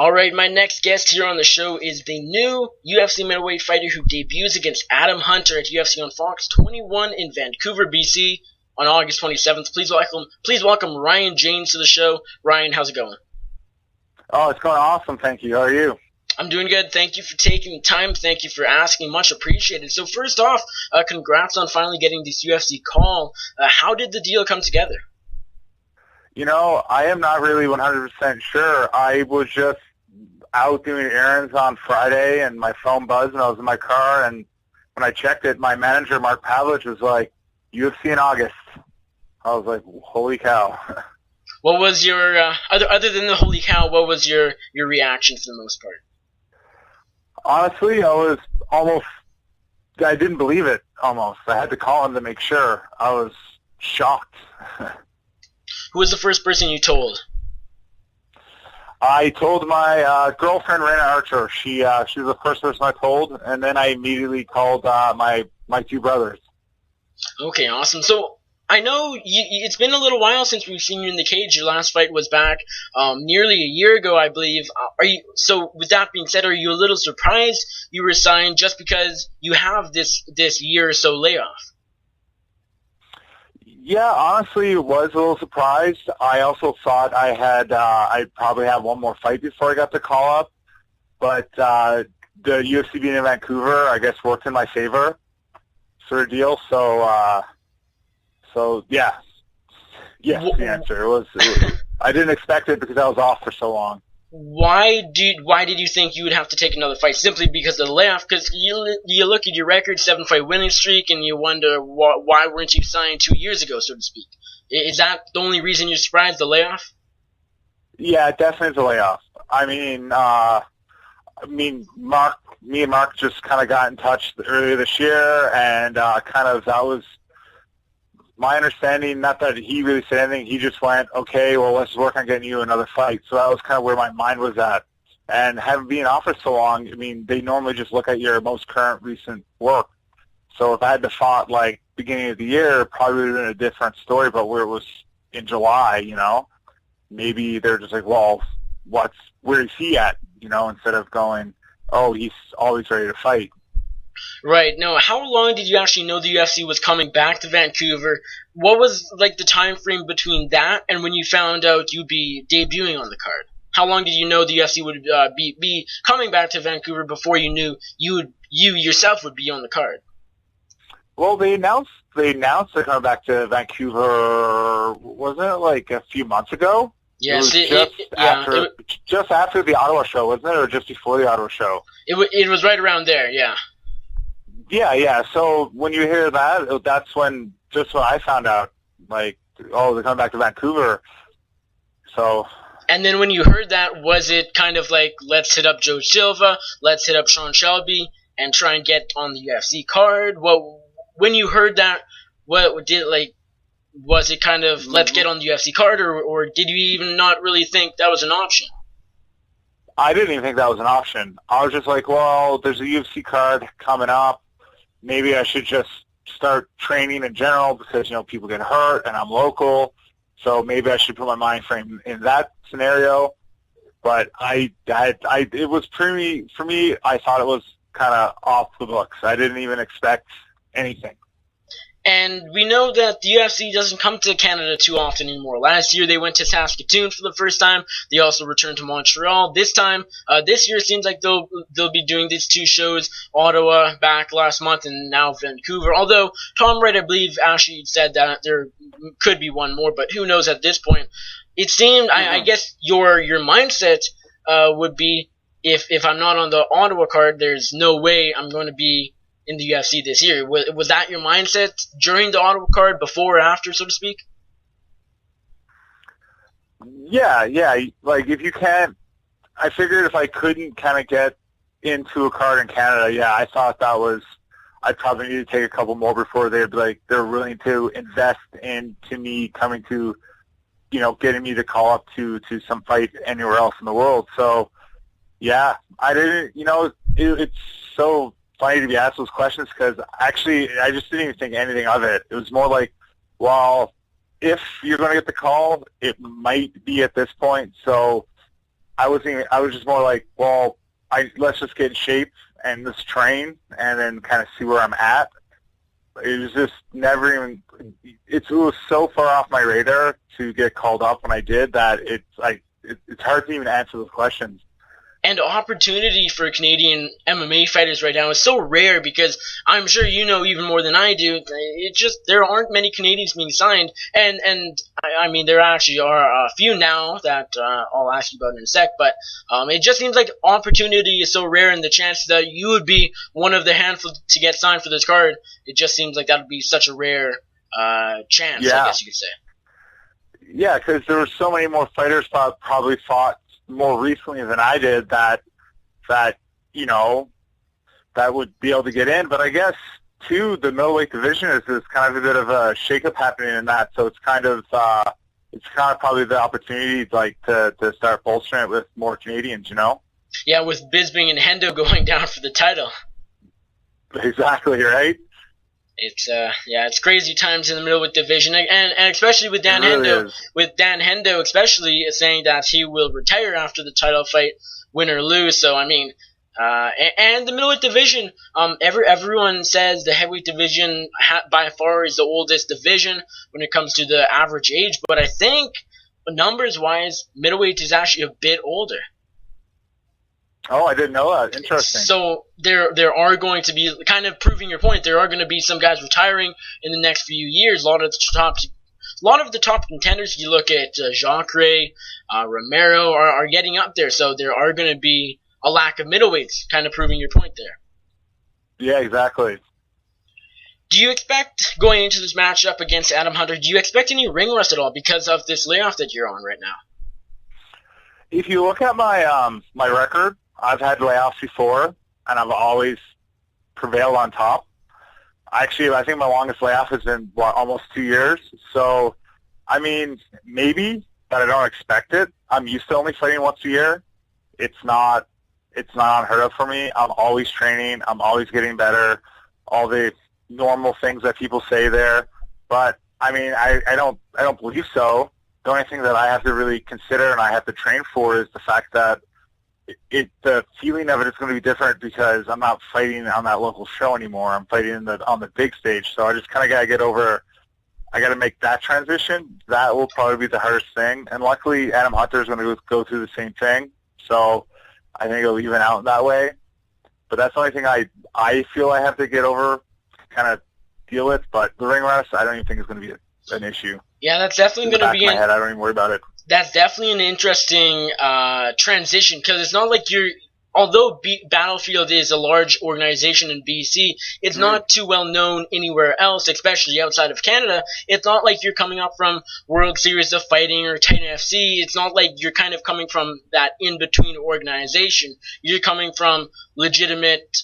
All right, my next guest here on the show is the new UFC middleweight fighter who debuts against Adam Hunter at UFC on Fox 21 in Vancouver, BC on August 27th. Please welcome Ryan Janes to the show. Ryan, how's it going? Oh, it's going awesome, thank you. How are you? I'm doing good. Thank you for taking the time. Thank you for asking. Much appreciated. So first off, congrats on finally getting this UFC call. How did the deal come together? You know, I am not really 100% sure. I was just out doing errands on Friday, and my phone buzzed, and I was in my car, and when I checked it, my manager, Mark Pavlich, was like, UFC in August. I was like, holy cow. What was your, other than the holy cow, what was your reaction for the most part? Honestly, I didn't believe it, almost. I had to call him to make sure. I was shocked. Who was the first person you told? I told my girlfriend, Raina Archer. She was the first person I told, and then I immediately called my two brothers. Okay, awesome. So I know it's been a little while since we've seen you in the cage. Your last fight was back nearly a year ago, I believe. So with that being said, are you a little surprised you were signed just because you have this year or so layoff? Yeah, honestly, was a little surprised. I also thought I'd probably have one more fight before I got the call up, but the UFC being in Vancouver, I guess, worked in my favor, sort of deal. So yeah, yes, the answer. It was I didn't expect it because I was off for so long. Why did you think you would have to take another fight? Simply because of the layoff? Because you look at your record, 7-fight winning streak, and you wonder why weren't you signed 2 years ago, so to speak? Is that the only reason you're surprised, the layoff? Yeah, definitely the layoff. I mean, me and Mark just kind of got in touch earlier this year, and that was my understanding. Not that he really said anything. He just went, okay, well, let's work on getting you another fight. So that was kind of where my mind was at. And having been off for so long, I mean, they normally just look at your most current recent work. So if I had to fought like beginning of the year, it probably would have been a different story. But where it was in July, you know, maybe they're just like, well, where is he at? You know, instead of going, oh, he's always ready to fight. Right. Now, how long did you actually know the UFC was coming back to Vancouver? What was like the time frame between that and when you found out you'd be debuting on the card? How long did you know the UFC would be coming back to Vancouver before you knew you yourself would be on the card? Well, they announced they're coming back to Vancouver. Wasn't it like a few months ago? Yes, just after the Ottawa show, wasn't it, or just before the Ottawa show? It was right around there, yeah. Yeah. So when you hear that, that's when I found out, like, oh, they're coming back to Vancouver. So. And then when you heard that, was it kind of like, let's hit up Joe Silva, let's hit up Sean Shelby, and try and get on the UFC card? When you heard that, was it kind of, let's get on the UFC card, or did you even not really think that was an option? I didn't even think that was an option. I was just like, well, there's a UFC card coming up. Maybe I should just start training in general because, you know, people get hurt and I'm local. So maybe I should put my mind frame in that scenario. But it was for me, I thought it was kind of off the books. I didn't even expect anything. And we know that the UFC doesn't come to Canada too often anymore. Last year they went to Saskatoon for the first time. They also returned to Montreal. This year it seems like they'll be doing these two shows, Ottawa back last month and now Vancouver. Although Tom Wright, I believe, actually said that there could be one more, but who knows at this point. It seemed, I guess your mindset would be, if I'm not on the Ottawa card, there's no way I'm going to be in the UFC this year. Was that your mindset during the Ottawa card, before or after, so to speak? Yeah. Like, if you can't, I figured if I couldn't kind of get into a card in Canada, yeah, I thought I'd probably need to take a couple more before they'd be like, they're willing to invest into me coming to, you know, getting me to call up to some fight anywhere else in the world. So, yeah, I didn't, you know, it's so funny to be asked those questions because actually I just didn't even think anything of it. It was more like, well, if you're going to get the call, it might be at this point. So I was just more like, well, let's just get in shape and let's train and then kind of see where I'm at. It was just never even. It was so far off my radar to get called up when I did that it's hard to even answer those questions. And opportunity for Canadian MMA fighters right now is so rare because I'm sure you know even more than I do. It just there aren't many Canadians being signed, and I mean there actually are a few now that I'll ask you about in a sec. But it just seems like opportunity is so rare, and the chance that you would be one of the handful to get signed for this card, it just seems like that would be such a rare chance. Yeah. I guess you could say. Yeah, because there were so many more fighters probably fought more recently than I did that you know that would be able to get in. But I guess too the middleweight division is kind of a bit of a shakeup happening in that, so it's kind of probably the opportunity like to start bolstering it with more Canadians, you know. Yeah, with Bisping and Hendo going down for the title. Exactly right. It's crazy times in the middleweight division, and especially with Dan Hendo. Is. With Dan Hendo, especially saying that he will retire after the title fight, win or lose. So I mean, and the middleweight division. Everyone says the heavyweight division by far is the oldest division when it comes to the average age. But I think numbers wise, middleweight is actually a bit older. Oh, I didn't know that. Interesting. So there are going to be, kind of proving your point, there are going to be some guys retiring in the next few years. A lot of the top contenders, you look at Jacare, Romero, are getting up there. So there are going to be a lack of middleweights, kind of proving your point there. Yeah, exactly. Do you expect, going into this matchup against Adam Hunter, do you expect any ring rust at all because of this layoff that you're on right now? If you look at my my record, I've had layoffs before, and I've always prevailed on top. Actually, I think my longest layoff has been, almost 2 years. So, I mean, maybe, but I don't expect it. I'm used to only fighting once a year. It's not unheard of for me. I'm always training. I'm always getting better. All the normal things that people say there. But, I mean, I don't believe so. The only thing that I have to really consider and I have to train for is the fact that the feeling of it is going to be different because I'm not fighting on that local show anymore. I'm fighting on the big stage. So I just kind of got to get over. I got to make that transition. That will probably be the hardest thing. And luckily, Adam Hunter is going to go through the same thing. So I think it'll even out that way. But that's the only thing I feel I have to get over, kind of deal with. But the ring rust, I don't even think is going to be an issue. Yeah, that's definitely going to be. In my head, I don't even worry about it. That's definitely an interesting transition because it's not like although Battlefield is a large organization in BC, it's not too well known anywhere else, especially outside of Canada. It's not like you're coming up from World Series of Fighting or Titan FC. It's not like you're kind of coming from that in-between organization. You're coming from legitimate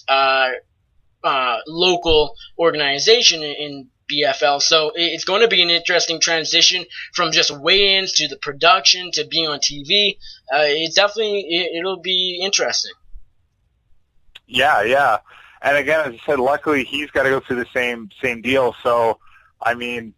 local organization in BFL, so it's going to be an interesting transition from just weigh-ins to the production to being on TV. It'll be interesting. Yeah. And again, as I said, luckily he's got to go through the same deal. So, I mean,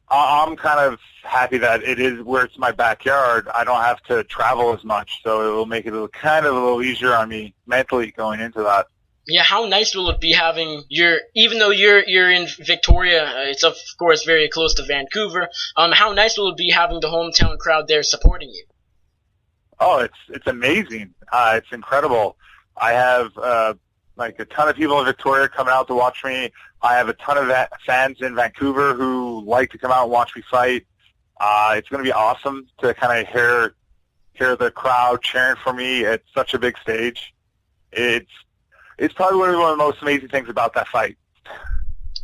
I'm kind of happy that it is where it's my backyard. I don't have to travel as much, so it will make it a little easier on me mentally going into that. Yeah, how nice will it be having even though you're in Victoria, it's of course very close to Vancouver. How nice will it be having the hometown crowd there supporting you? Oh, it's amazing. It's incredible. I have like a ton of people in Victoria coming out to watch me. I have a ton of fans in Vancouver who like to come out and watch me fight. It's going to be awesome to kind of hear the crowd cheering for me at such a big stage. It's probably one of the most amazing things about that fight.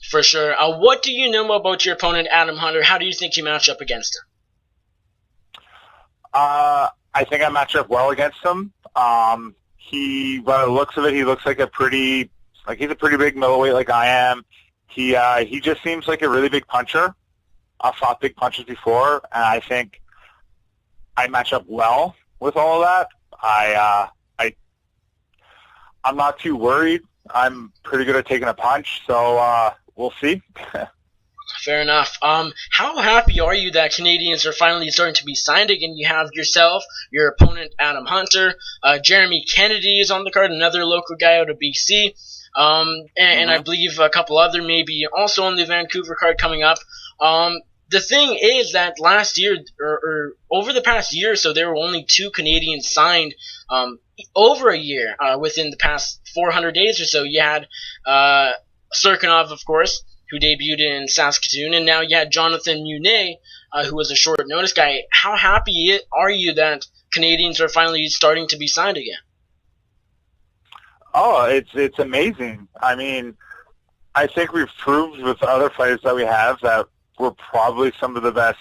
For sure. What do you know about your opponent, Adam Hunter? How do you think you match up against him? I think I match up well against him. By the looks of it, he looks like he's a pretty big middleweight like I am. He just seems like a really big puncher. I've fought big punchers before, and I think I match up well with all of that. I'm not too worried. I'm pretty good at taking a punch, so we'll see. Fair enough. How happy are you that Canadians are finally starting to be signed again? You have yourself, your opponent Adam Hunter, Jeremy Kennedy is on the card, another local guy out of BC, and I believe a couple other maybe also on the Vancouver card coming up. The thing is that last year, or over the past year or so, there were only 2 Canadians signed over a year within the past 400 days or so. You had Serkinov, of course, who debuted in Saskatoon, and now you had Jonathan Munet, who was a short notice guy. How happy are you that Canadians are finally starting to be signed again? Oh, it's amazing. I mean, I think we've proved with other fighters that we have that we're probably some of the best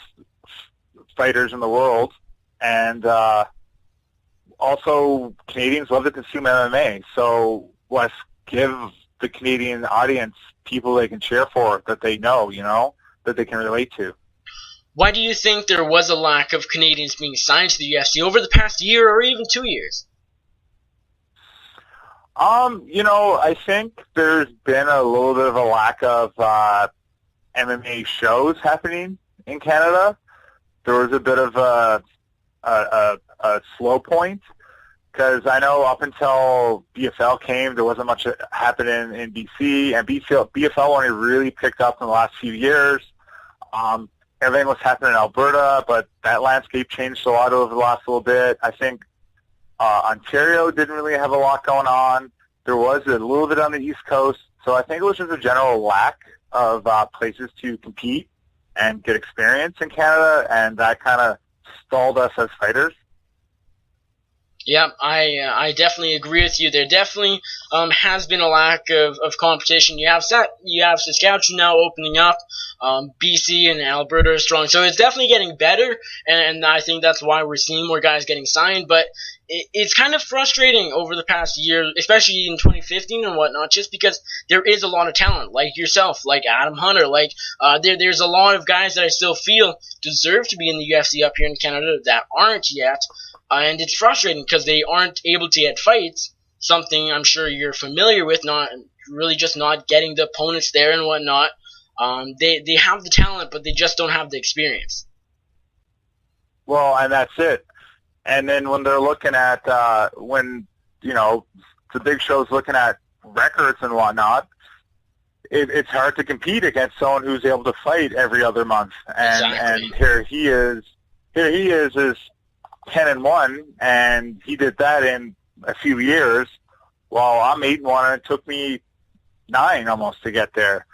fighters in the world, and also Canadians love to consume MMA. So let's give the Canadian audience people they can cheer for, that they know, that they can relate to. Why do you think there was a lack of Canadians being signed to the UFC over the past year or even 2 years? I think there's been a little bit of a lack of MMA shows happening in Canada. There was a bit of a slow point, because I know up until BFL came, there wasn't much happening in BC, and BFL only really picked up in the last few years. Everything was happening in Alberta, but that landscape changed a lot over the last little bit. I think Ontario didn't really have a lot going on. There was a little bit on the East Coast, so I think it was just a general lack of places to compete and get experience in Canada, and that kind of stalled us as fighters. Yeah, I definitely agree with you. There definitely has been a lack of competition. You have Saskatchewan now opening up, BC and Alberta are strong, so it's definitely getting better, and I think that's why we're seeing more guys getting signed. But it's kind of frustrating over the past year, especially in 2015 and whatnot, just because there is a lot of talent, like yourself, like Adam Hunter, there's a lot of guys that I still feel deserve to be in the UFC up here in Canada that aren't yet. And it's frustrating because they aren't able to get fights, something I'm sure you're familiar with, not getting the opponents there and whatnot. They have the talent, but they just don't have the experience. Well, and that's it. And then when they're looking at, the big show's looking at records and whatnot, it's hard to compete against someone who's able to fight every other month. And here he is is 10-1, and he did that in a few years, while I'm 8-1, and it took me 9 almost to get there.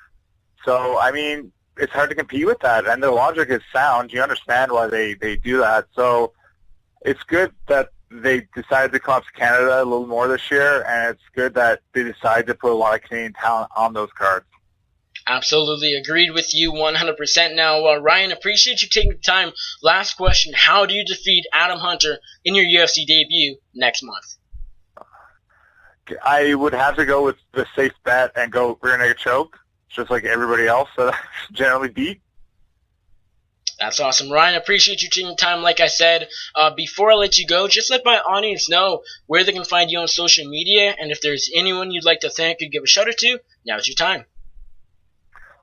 So, I mean, it's hard to compete with that, and the logic is sound. You understand why they do that. So it's good that they decided to come up to Canada a little more this year, and it's good that they decided to put a lot of Canadian talent on those cards. Absolutely agreed with you 100%. Now, Ryan, appreciate you taking the time. Last question, how do you defeat Adam Hunter in your UFC debut next month? I would have to go with the safe bet and go rear naked choke, just like everybody else that I generally beat. That's awesome. Ryan, appreciate you taking the time. Like I said, before I let you go, just let my audience know where they can find you on social media, and if there's anyone you'd like to thank or give a shout out to, now's your time.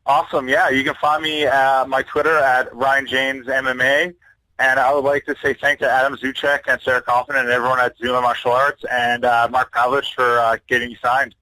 Awesome. Yeah, you can find me at my Twitter at Ryan Janes MMA, and I would like to say thanks to Adam Zuchek and Sarah Kaufman and everyone at Zuma Martial Arts, and Mark Pavlich for getting you signed.